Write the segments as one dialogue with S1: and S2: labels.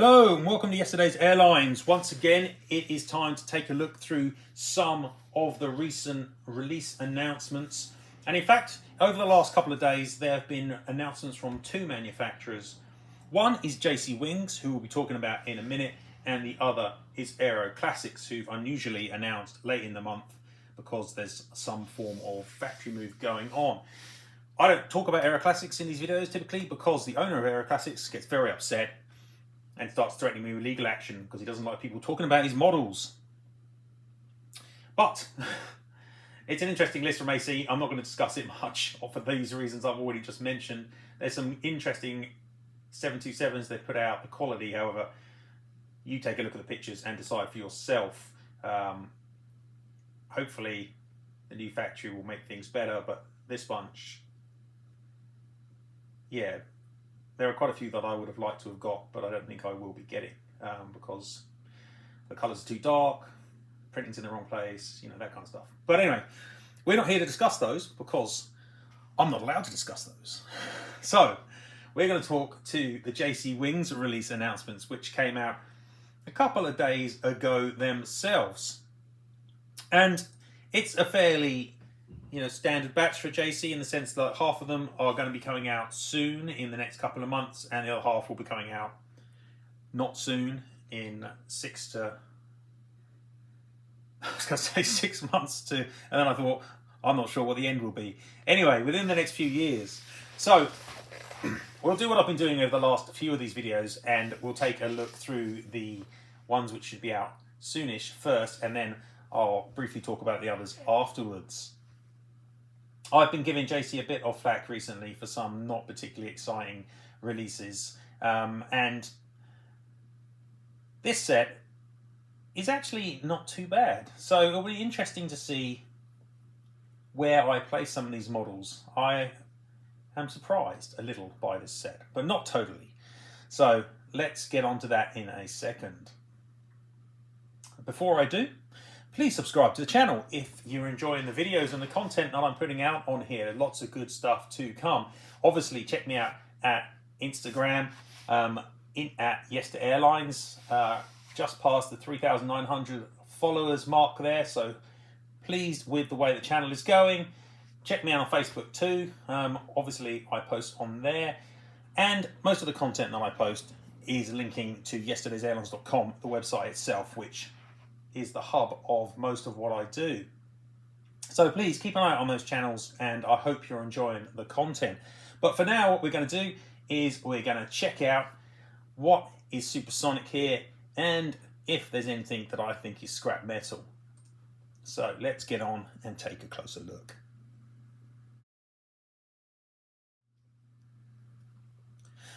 S1: Hello and welcome to yesterday's Airlines. Once again, it is time to take a look through some of the recent release announcements. And in fact, over the last couple of days, there have been announcements from two manufacturers. One is jcwings, who we'll be talking about in a minute, and the other is Aero Classics, who've unusually announced late in the month because there's some form of factory move going on. I don't talk about Aero Classics in these videos typically because the owner of Aero Classics gets very upset and starts threatening me with legal action because he doesn't like people talking about his models. But it's an interesting list from AC. I'm not going to discuss it much for these reasons I've already just mentioned. There's some interesting 727s they've put out. The quality, however, you take a look at the pictures and decide for yourself. Hopefully the new factory will make things better, but this bunch, yeah, there are quite a few that I would have liked to have got, but I don't think I will be getting because the colours are too dark, printing's in the wrong place, you know, that kind of stuff. But anyway, we're not here to discuss those because I'm not allowed to discuss those. So we're going to talk to the jcwings release announcements, which came out a couple of days ago themselves. And it's a fairly standard batch for JC in the sense that half of them are going to be coming out soon in the next couple of months, and the other half will be coming out not soon in 6 months to, and then I thought, I'm not sure what the end will be. Anyway, within the next few years. So we'll do what I've been doing over the last few of these videos, and we'll take a look through the ones which should be out soonish first, and then I'll briefly talk about the others afterwards. I've been giving JC a bit of flack recently for some not particularly exciting releases, and this set is actually not too bad. So it'll be interesting to see where I place some of these models. I am surprised a little by this set, but not totally. So let's get on to that in a second. Before I do, please subscribe to the channel if you're enjoying the videos and the content that I'm putting out on here. Lots of good stuff to come. Obviously, check me out at Instagram, at Yes to Airlines. Just past the 3,900 followers mark there, so pleased with the way the channel is going. Check me out on Facebook too. Obviously, I post on there. And most of the content that I post is linking to yesterdaysairlines.com, the website itself, which is the hub of most of what I do. So please keep an eye on those channels, and I hope you're enjoying the content. But for now, what we're going to do is we're going to check out what is supersonic here and if there's anything that I think is scrap metal. So let's get on and take a closer look.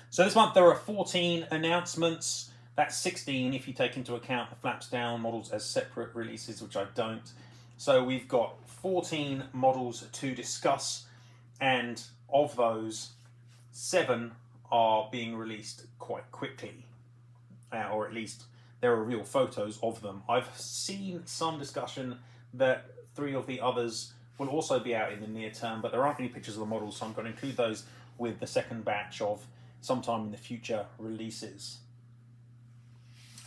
S1: So this month there are 14 announcements. That's 16 if you take into account the flaps down models as separate releases, which I don't. So we've got 14 models to discuss, and of those, 7 are being released quite quickly, or at least there are real photos of them. I've seen some discussion that 3 of the others will also be out in the near term, but there aren't any pictures of the models, so I'm going to include those with the second batch of sometime in the future releases.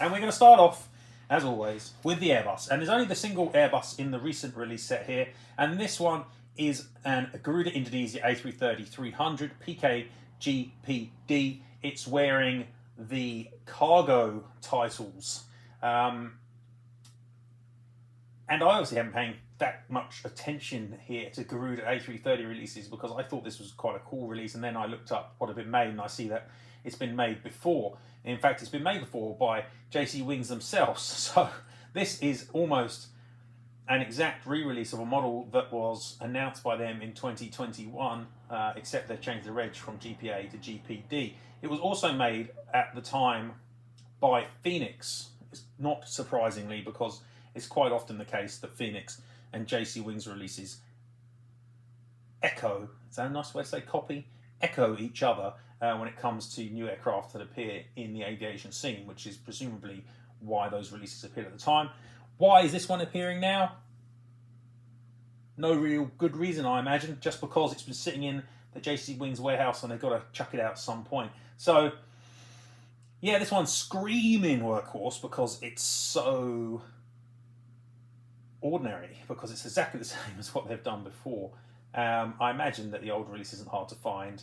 S1: And we're going to start off, as always, with the Airbus. And there's only the single Airbus in the recent release set here. And this one is a Garuda Indonesia A330-300 PK-GPD. It's wearing the cargo titles. And I obviously haven't paying that much attention here to Garuda A330 releases because I thought this was quite a cool release. And then I looked up what had been made, and I see that it's been made before. In fact, it's been made before by jcwings themselves. So this is almost an exact re-release of a model that was announced by them in 2021, except they've changed the reg from GPA to GPD. It was also made at the time by Phoenix, not surprisingly, because it's quite often the case that Phoenix and jcwings releases echo, is that a nice way to say copy? Echo each other when it comes to new aircraft that appear in the aviation scene, which is presumably why those releases appeared at the time. Why is this one appearing now? No real good reason, I imagine, just because it's been sitting in the jcwings warehouse and they've got to chuck it out at some point. So Yeah, this one's screaming workhorse because it's so ordinary, because it's exactly the same as what they've done before. I imagine that the old release isn't hard to find,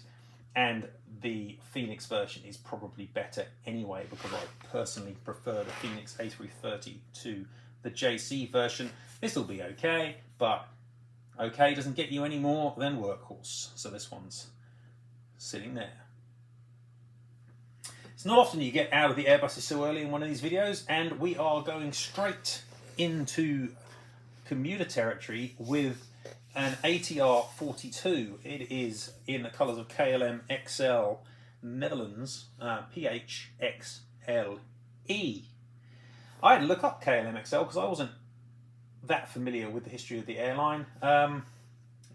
S1: and the Phoenix version is probably better anyway, because I personally prefer the Phoenix A330 to the JC version. This will be okay, but okay doesn't get you any more than workhorse. So this one's sitting there. It's not often you get out of the Airbuses so early in one of these videos, and we are going straight into commuter territory with an ATR 42. It is in the colours of KLM XL Netherlands, PHXLE. I had to look up KLM XL because I wasn't that familiar with the history of the airline.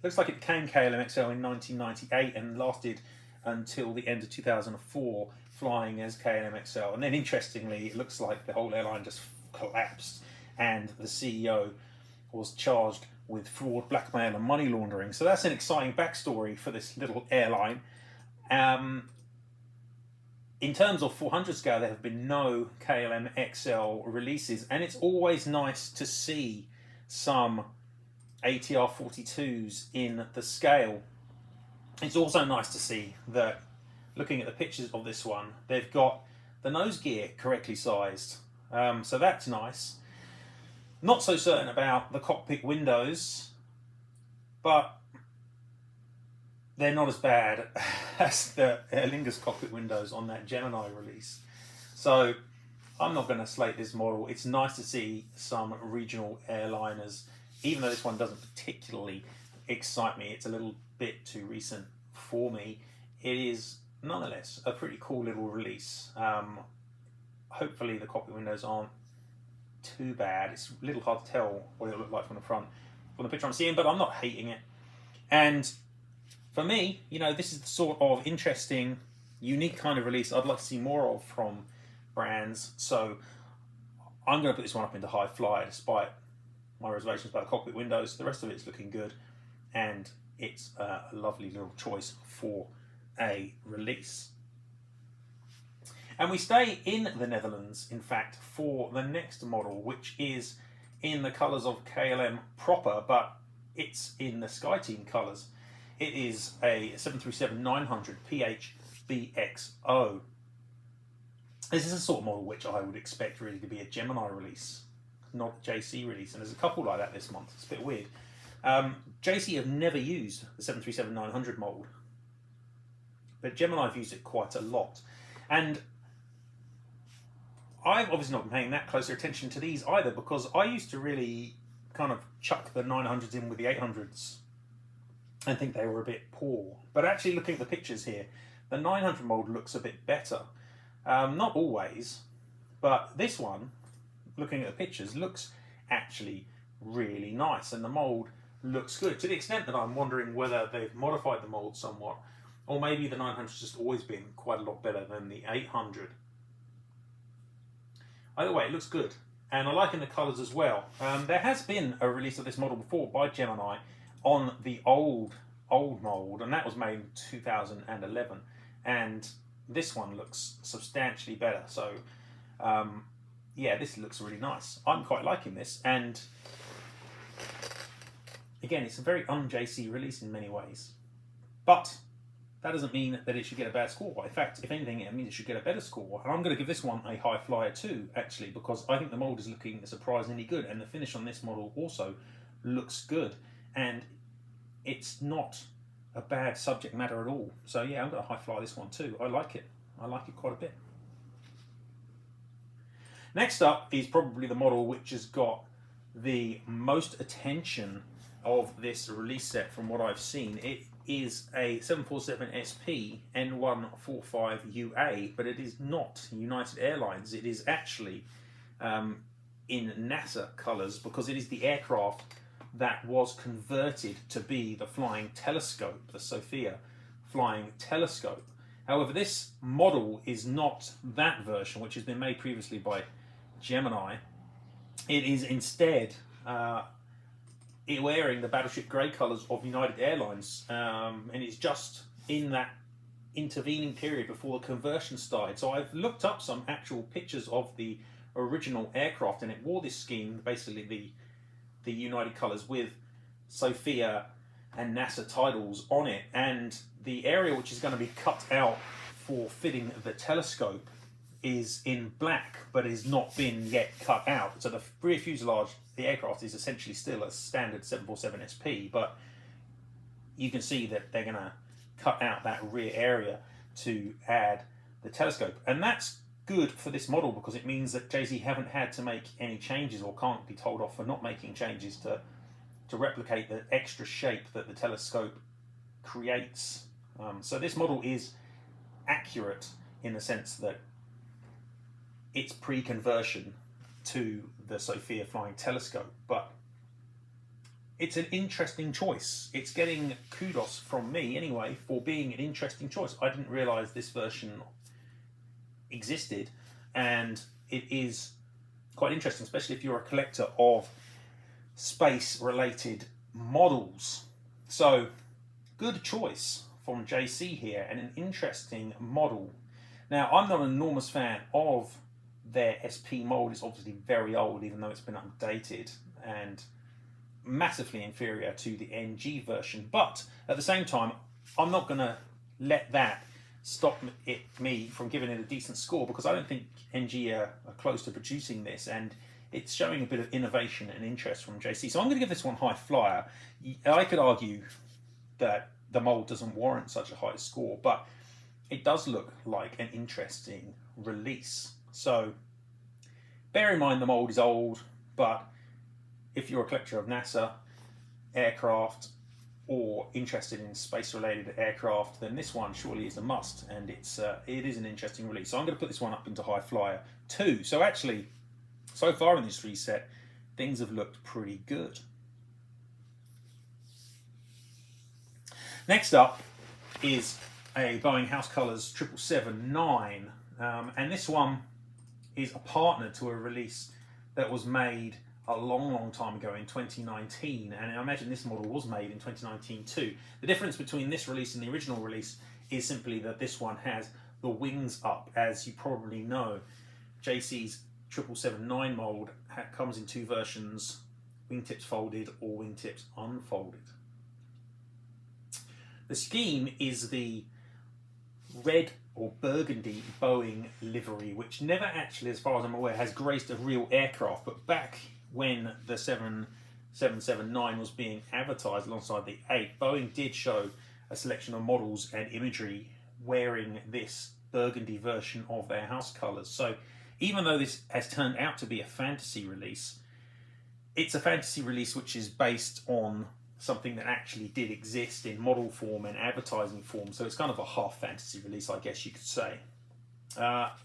S1: Looks like it became KLM XL in 1998 and lasted until the end of 2004, flying as KLM XL. And then interestingly, it looks like the whole airline just collapsed and the CEO was charged with fraud, blackmail and money laundering. So that's an exciting backstory for this little airline. In terms of 400 scale, there have been no KLM XL releases, and it's always nice to see some ATR 42s in the scale. It's also nice to see that, looking at the pictures of this one, they've got the nose gear correctly sized. So that's nice. Not so certain about the cockpit windows, but they're not as bad as the Aer Lingus cockpit windows on that Gemini release. So I'm not going to slate this model. It's nice to see some regional airliners, even though this one doesn't particularly excite me. It's a little bit too recent for me. It is nonetheless a pretty cool little release. Hopefully the cockpit windows aren't too bad. It's a little hard to tell what it'll look like from the front from the picture I'm seeing, but I'm not hating it. And for me, you know, this is the sort of interesting, unique kind of release I'd like to see more of from brands. So I'm going to put this one up into high flyer despite my reservations about the cockpit windows. The rest of it's looking good, and it's a lovely little choice for a release. And we stay in the Netherlands, in fact, for the next model, which is in the colours of KLM proper, but it's in the SkyTeam colours. It is a 737-900 PHBXO. This is a sort of model which I would expect really to be a Gemini release, not a JC release, and there's a couple like that this month. It's a bit weird. JC have never used the 737-900 mould, but Gemini have used it quite a lot. And I've obviously not been paying that closer attention to these either, because I used to really kind of chuck the 900s in with the 800s and think they were a bit poor. But actually looking at the pictures here, the 900 mould looks a bit better. Not always, but this one, looking at the pictures, looks actually really nice, and the mould looks good, to the extent that I'm wondering whether they've modified the mould somewhat, or maybe the 900's just always been quite a lot better than the 800. Either way, it looks good, and I like in the colours as well. There has been a release of this model before by Gemini on the old mould, and that was made in 2011, and this one looks substantially better. So yeah, this looks really nice. I'm quite liking this, and again, it's a very un-JC release in many ways, but that doesn't mean that it should get a bad score. In fact, if anything, it means it should get a better score. And I'm going to give this one a high flyer too, actually, because I think the mould is looking surprisingly good, and the finish on this model also looks good, and it's not a bad subject matter at all. So yeah, I'm going to high fly this one too. I like it. I like it quite a bit. Next up is probably the model which has got the most attention of this release set from what I've seen. It is a 747SP N145UA, but it is not United Airlines. It is actually in NASA colours, because it is the aircraft that was converted to be the flying telescope, the Sophia flying telescope. However, this model is not that version, which has been made previously by Gemini. It is instead wearing the battleship grey colours of United Airlines, and it's just in that intervening period before the conversion started. So I've looked up some actual pictures of the original aircraft, and it wore this scheme, basically the United colours with Sophia and NASA titles on it, and the area which is going to be cut out for fitting the telescope is in black, but has not been yet cut out. So the rear fuselage, the aircraft, is essentially still a standard 747 SP, but you can see that they're going to cut out that rear area to add the telescope, and that's good for this model because it means that JC haven't had to make any changes, or can't be told off for not making changes to replicate the extra shape that the telescope creates. So this model is accurate in the sense that it's pre-conversion to the Sophia flying telescope, but it's an interesting choice. It's getting kudos from me anyway for being an interesting choice. I didn't realise this version existed, and it is quite interesting, especially if you're a collector of space related models. So good choice from JC here, and an interesting model. Now, I'm not an enormous fan of their SP mold. It's obviously very old, even though it's been updated, and massively inferior to the NG version, but at the same time I'm not going to let that stop me from giving it a decent score, because I don't think NG are close to producing this, and it's showing a bit of innovation and interest from JC. So I'm going to give this one high flyer. I could argue that the mold doesn't warrant such a high score, but it does look like an interesting release. So bear in mind the mold is old, but if you're a collector of NASA aircraft or interested in space-related aircraft, then this one surely is a must, and it is an interesting release. So I'm going to put this one up into high flyer too. So actually, so far in this reset, things have looked pretty good. Next up is a Boeing House Colors 777-9, and this one is a partner to a release that was made a long time ago in 2019, and I imagine this model was made in 2019 too. The difference between this release and the original release is simply that this one has the wings up. As you probably know, JC's 777-9 mold comes in two versions: wingtips folded or wingtips unfolded. The scheme is the red or burgundy Boeing livery, which never actually, as far as I'm aware, has graced a real aircraft, but back when the 777-9 was being advertised alongside the 8, Boeing did show a selection of models and imagery wearing this burgundy version of their house colours. So even though this has turned out to be a fantasy release, it's a fantasy release which is based on something that actually did exist in model form and advertising form. So it's kind of a half fantasy release, I guess you could say.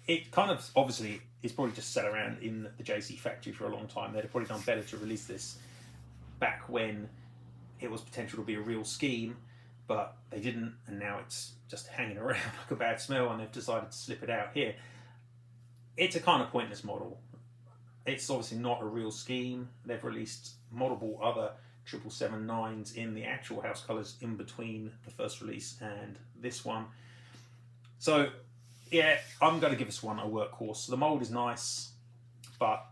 S1: It kind of obviously is probably just sat around in the JC factory for a long time. They'd have probably done better to release this back when it was potential to be a real scheme, but they didn't, and now it's just hanging around like a bad smell, and they've decided to slip it out here. It's a kind of pointless model. It's obviously not a real scheme. They've released multiple other 777-9s in the actual house colours in between the first release and this one. So yeah, I'm going to give this one a workhorse. The mould is nice, but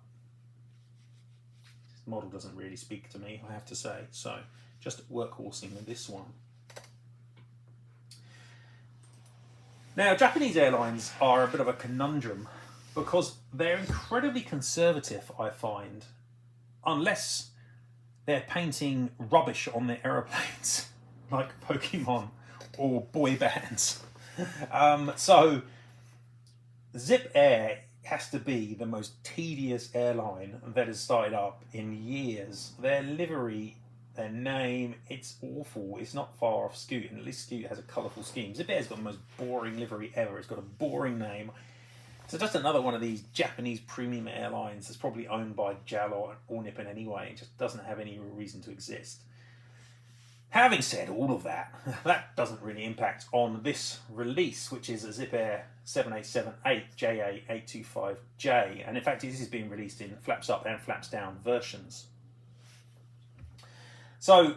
S1: this model doesn't really speak to me, I have to say. So just workhorsing with this one. Now, Japanese airlines are a bit of a conundrum because they're incredibly conservative, I find, unless they're painting rubbish on their aeroplanes, like Pokemon or boy bands. So Zip Air has to be the most tedious airline that has started up in years. Their livery, their name, it's awful. It's not far off Scoot, and at least Scoot has a colourful scheme. Zip Air's got the most boring livery ever. It's got a boring name. So just another one of these Japanese premium airlines that's probably owned by JAL or Nippon anyway. It just doesn't have any real reason to exist. Having said all of that, that doesn't really impact on this release, which is a Zip Air 7878 JA825J. And in fact, this is being released in flaps up and flaps down versions. So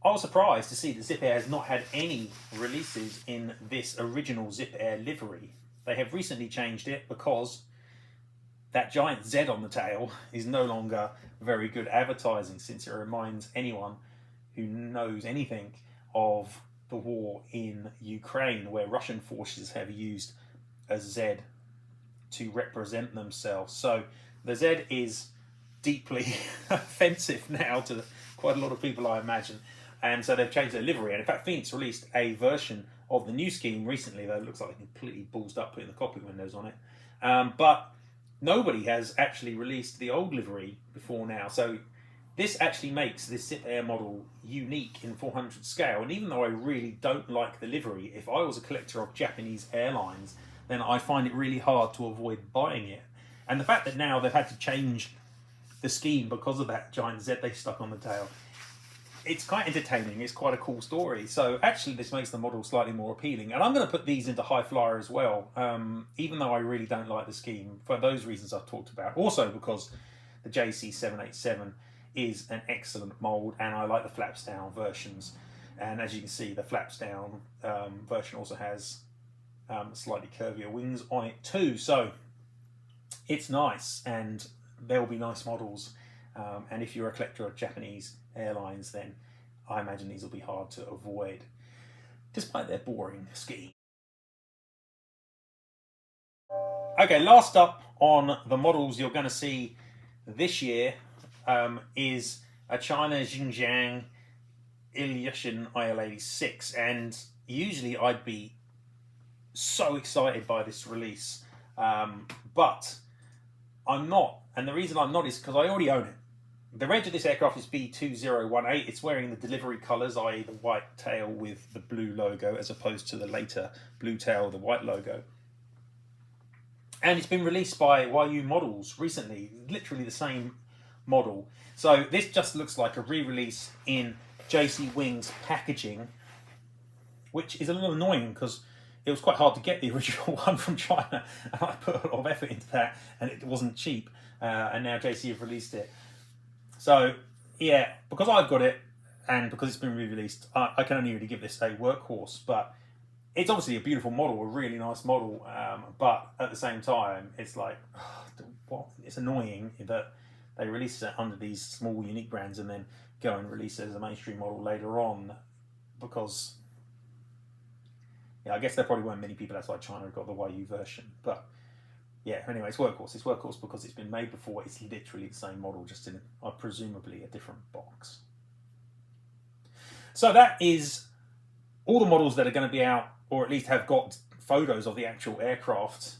S1: I was surprised to see that Zip Air has not had any releases in this original Zip Air livery. They have recently changed it because that giant Z on the tail is no longer very good advertising, since it reminds anyone who knows anything of the war in Ukraine, where Russian forces have used a Z to represent themselves. So the Z is deeply offensive now to quite a lot of people, I imagine. And so they've changed their livery. And in fact, Phoenix released a version of the new scheme recently, though it looks like they completely ballsed up putting the cockpit windows on it. But nobody has actually released the old livery before now. So this actually makes this Zip Air model unique in 400 scale. And even though I really don't like the livery, if I was a collector of Japanese airlines, then I find it really hard to avoid buying it. And the fact that now they've had to change the scheme because of that giant Z they stuck on the tail, it's quite entertaining. It's quite a cool story. So actually this makes the model slightly more appealing. And I'm going to put these into high flyer as well, even though I really don't like the scheme for those reasons I've talked about. Also because the JC787 is an excellent mold, and I like the flaps down versions. And as you can see, the flaps down version also has slightly curvier wings on it too. So it's nice, and there will be nice models. And if you're a collector of Japanese airlines, then I imagine these will be hard to avoid, despite their boring scheme. Okay, last up on the models you're going to see this year is a China Xinjiang Ilyushin IL-86. And usually I'd be so excited by this release, but I'm not. And the reason I'm not is because I already own it. The reg of this aircraft is B2018. It's wearing the delivery colours, i.e. the white tail with the blue logo, as opposed to the later blue tail with the white logo. And it's been released by YU Models recently, literally the same model. So this just looks like a re-release in jcwings packaging, which is a little annoying because it was quite hard to get the original one from China, and I put a lot of effort into that, and it wasn't cheap. And now JC have released it. So yeah, because I've got it, and because it's been re-released, I can only really give this a workhorse. But it's obviously a beautiful model, a really nice model. But at the same time, it's like, it's annoying that they release it under these small unique brands and then go and release it as a mainstream model later on, because yeah, I guess there probably weren't many people outside China who got the YU version. But yeah, anyway, it's workhorse. It's workhorse because it's been made before. It's literally the same model, just in presumably a different box. So that is all the models that are going to be out, or at least have got photos of the actual aircraft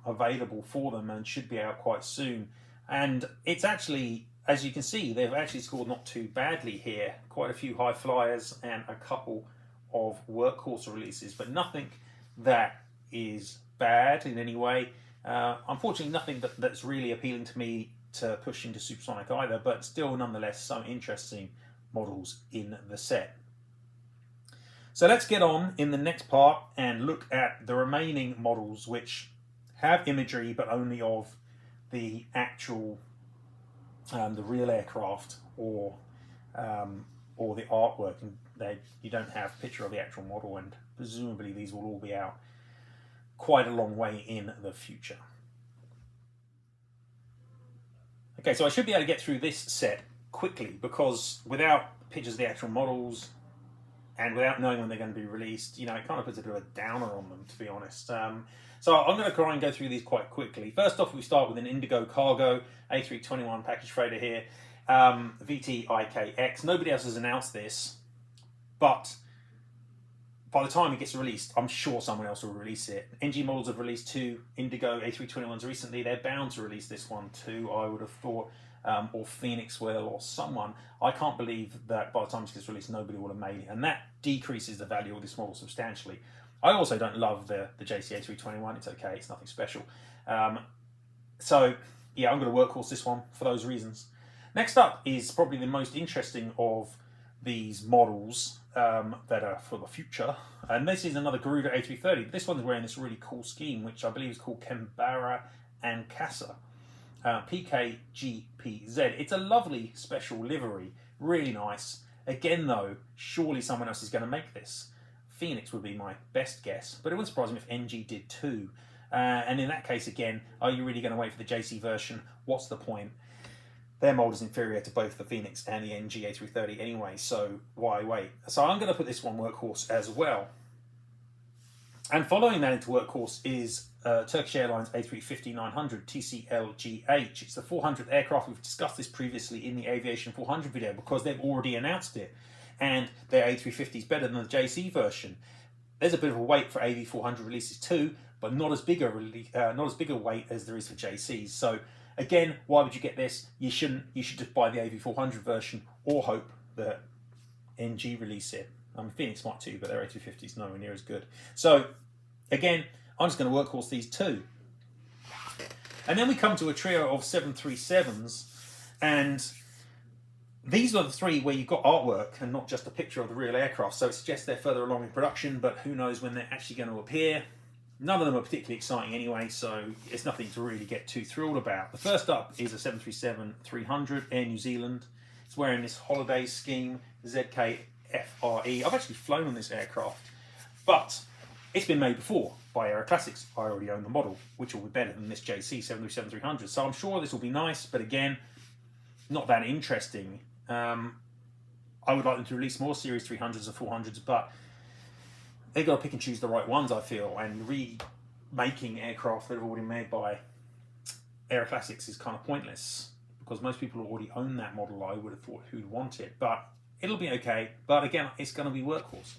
S1: available for them, and should be out quite soon. And it's actually, as you can see, they've actually scored not too badly here. Quite a few high flyers and a couple of workhorse releases, but nothing that is bad in any way. Unfortunately, nothing that's really appealing to me to push into supersonic either, but still nonetheless some interesting models in the set. So let's get on in the next part and look at the remaining models which have imagery but only of the actual, the real aircraft, or the artwork, and you don't have a picture of the actual model, and presumably these will all be out quite a long way in the future. Okay, so I should be able to get through this set quickly, because without pictures of the actual models and without knowing when they're going to be released, you know, it kind of puts a bit of a downer on them, to be honest. So I'm going to try and go through these quite quickly. First off, we start with an Indigo Cargo A321 package freighter here, VTIKX. Nobody else has announced this, but by the time it gets released, I'm sure someone else will release it. ngmodels have released 2 Indigo A321s recently. They're bound to release this one too, I would have thought, or Phoenix will, or someone. I can't believe that by the time it gets released, nobody will have made it, and that decreases the value of this model substantially. I also don't love the JC A321. It's okay, it's nothing special. So yeah, I'm going to workhorse this one for those reasons. Next up is probably the most interesting of these models that are for the future, and this is another Garuda A330. This one's wearing this really cool scheme, which I believe is called Kembara and Casa, PKGPZ. It's a lovely special livery, really nice, Again though, surely someone else is going to make this. Phoenix would be my best guess, but it wouldn't surprise me if NG did too. And in that case again, are you really going to wait for the JC version? What's the point? Their mold is inferior to both the Phoenix and the NG A330 anyway, so why wait? So I'm going to put this one workhorse as well. And following that into workhorse is Turkish Airlines A350-900 TCLGH. It's the 400th aircraft. We've discussed this previously in the Aviation 400 video because they've already announced it. And their A350 is better than the JC version. There's a bit of a wait for AV400 releases too, but not as big a wait as there is for JCs. So again, why would you get this? You shouldn't. You should just buy the AV400 version or hope that NG release it. Phoenix might too, but their A350 is nowhere near as good. So again, I'm just going to workhorse these two. And then we come to a trio of 737s, and these are the three where you've got artwork and not just a picture of the real aircraft. So it suggests they're further along in production, but who knows when they're actually going to appear. None of them are particularly exciting anyway, so it's nothing to really get too thrilled about. The first up is a 737-300 Air New Zealand. It's wearing this holiday scheme, ZKFRE. I've actually flown on this aircraft, but it's been made before by Aero Classics. I already own the model, which will be better than this JC 737-300. So I'm sure this will be nice, but again, not that interesting. I would like them to release more Series 300s or 400s, but they've got to pick and choose the right ones, I feel, and remaking aircraft that are already made by Aero Classics is kind of pointless because most people already own that model. I would have thought who'd want it, but it'll be okay. But again, it's going to be workhorse.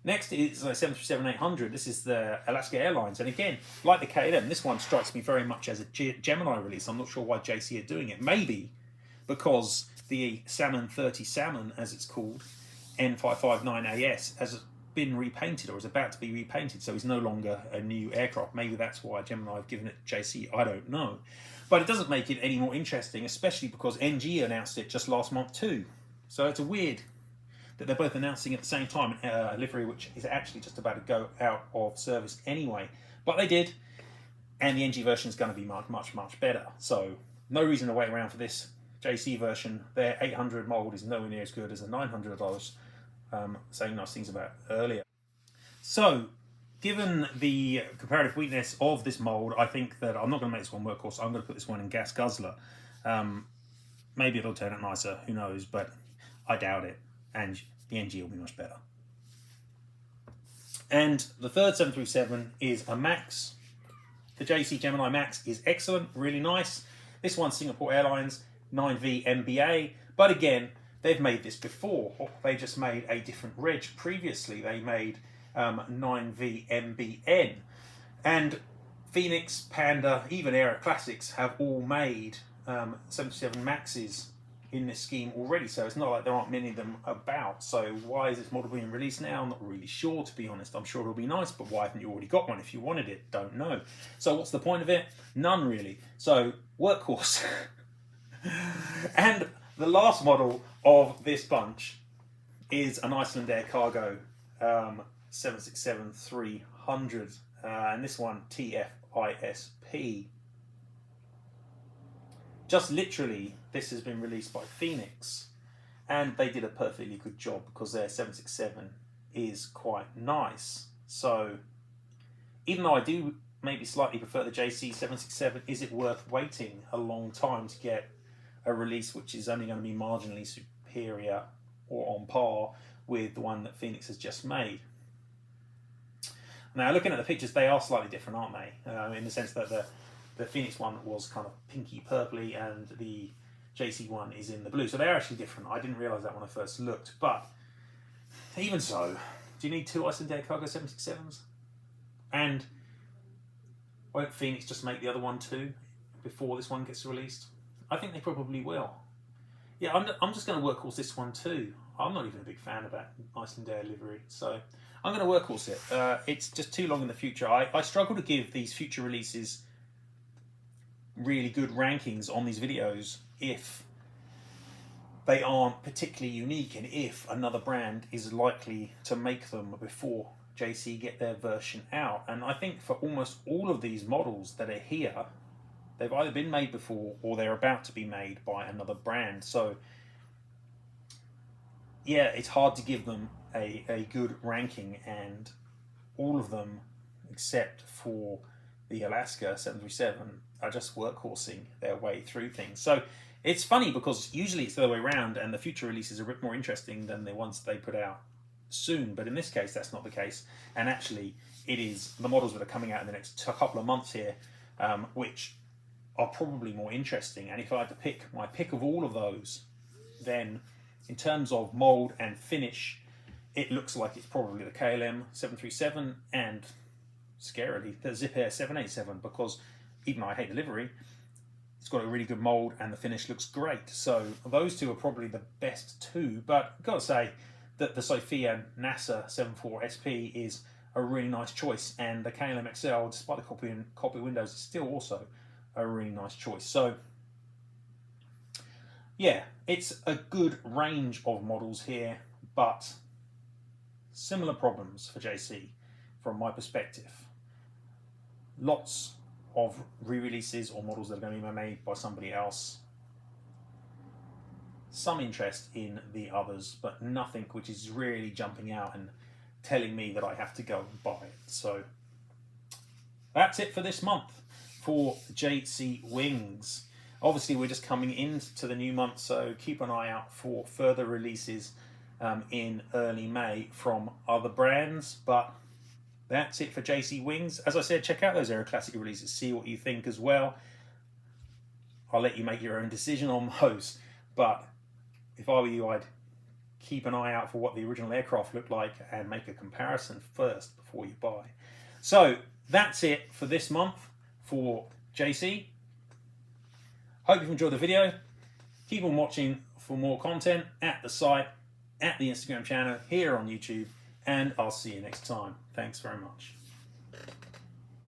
S1: Next is a 737-800. This is the Alaska Airlines, and again, like the KLM, this one strikes me very much as a Gemini release. I'm not sure why JC are doing it. Maybe because the Salmon 30 Salmon, as it's called, N559AS, has been repainted or is about to be repainted, so it's no longer a new aircraft. Maybe that's why Gemini have given it to JC. I don't know. But it doesn't make it any more interesting, especially because NG announced it just last month too. So it's a weird that they're both announcing at the same time a livery which is actually just about to go out of service anyway. But they did, and the NG version is going to be much, much, much better. So no reason to wait around for this JC version. Their 800 mold is nowhere near as good as the 900 I was saying nice things about earlier. So given the comparative weakness of this mold, I think that I'm not going to make this one workhorse. I'm going to put this one in gas guzzler. Maybe it'll turn out nicer, who knows, but I doubt it. And the NG will be much better. And the third 737 is a Max. The JC Gemini Max is excellent, really nice. This one's Singapore Airlines 9V MBA, but again, they've made this before. They just made a different reg previously. They made 9V MBN. And Phoenix, Panda, even Aero Classics have all made 737 Maxes in this scheme already, so it's not like there aren't many of them about. So why is this model being released now? I'm not really sure, to be honest. I'm sure it'll be nice, but why haven't you already got one if you wanted it? Don't know. So what's the point of it? None really. So workhorse. And the last model of this bunch is an Icelandair Cargo 767-300, and this one TFISP. Just literally, this has been released by Phoenix, and they did a perfectly good job because their 767 is quite nice. So even though I do maybe slightly prefer the JC 767, is it worth waiting a long time to get a release which is only going to be marginally superior or on par with the one that Phoenix has just made? Now, looking at the pictures, they are slightly different, aren't they? In the sense that the Phoenix one was kind of pinky purpley and the JC one is in the blue. So they're actually different. I didn't realise that when I first looked. But even so, do you need two Icelandair Cargo 767s? And won't Phoenix just make the other one too before this one gets released? I think they probably will. Yeah, I'm just going to workhorse this one too. I'm not even a big fan of that Icelandair livery. So I'm going to workhorse it. It's just too long in the future. I struggle to give these future releases really good rankings on these videos if they aren't particularly unique and if another brand is likely to make them before JC get their version out. And I think for almost all of these models that are here, they've either been made before or they're about to be made by another brand. So yeah, it's hard to give them a good ranking, and all of them, except for the Alaska 737, are just workhorsing their way through things. So it's funny because usually it's the other way around, and the future releases are a bit more interesting than the ones they put out soon. But in this case, that's not the case. And actually, it is the models that are coming out in the next couple of months here, which are probably more interesting. And if I had to pick my pick of all of those, then in terms of mold and finish, it looks like it's probably the KLM 737 and, scarily, the Zip Air 787, because even though I hate delivery, it's got a really good mold and the finish looks great. So those two are probably the best two. But I've got to say that the Sophia NASA 74 SP is a really nice choice, and the KLM XL, despite the copy windows, is still also a really nice choice. So yeah, it's a good range of models here, but similar problems for JC from my perspective. Lots of re-releases or models that are going to be made by somebody else. Some interest in the others, but nothing which is really jumping out and telling me that I have to go and buy it. So that's it for this month for jcwings. Obviously, we're just coming into the new month, so keep an eye out for further releases in early May from other brands. But that's it for jcwings. As I said, check out those Aero Classic releases, see what you think as well. I'll let you make your own decision on those. But if I were you, I'd keep an eye out for what the original aircraft looked like and make a comparison first before you buy. So that's it for this month for JC. Hope you've enjoyed the video. Keep on watching for more content at the site, at the Instagram channel, here on YouTube, and I'll see you next time. Thanks very much.